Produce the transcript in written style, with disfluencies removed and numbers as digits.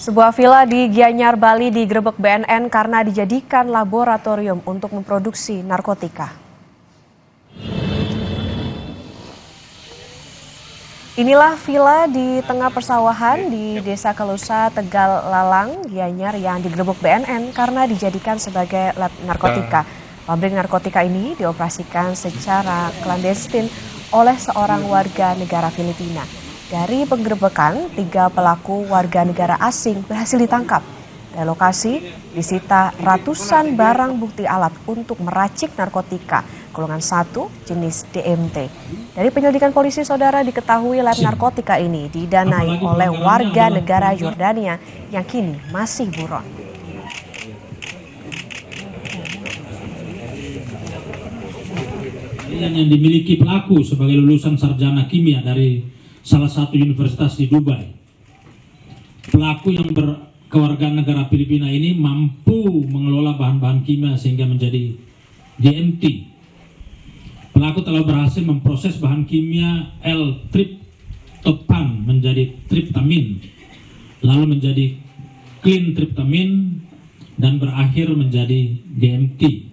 Sebuah villa di Gianyar, Bali digerebek BNN karena dijadikan laboratorium untuk memproduksi narkotika. Inilah villa di tengah persawahan di Desa Kalusa, Tegal Lalang, Gianyar yang digerebek BNN karena dijadikan sebagai lab narkotika. Pabrik narkotika ini dioperasikan secara klandestin oleh seorang warga negara Filipina. Dari penggerebekan, 3 pelaku warga negara asing berhasil ditangkap. Dari lokasi disita ratusan barang bukti alat untuk meracik narkotika golongan 1 jenis DMT. Dari penyelidikan polisi, saudara, diketahui lab narkotika ini didanai oleh warga negara Yordania yang kini masih buron. Yang dimiliki pelaku sebagai lulusan sarjana kimia dari salah satu universitas di Dubai. Pelaku yang berkewarganegara Filipina ini mampu mengelola bahan-bahan kimia sehingga menjadi DMT. Pelaku telah berhasil memproses bahan kimia L-triptopan menjadi triptamin, lalu menjadi clean triptamin, dan berakhir menjadi DMT.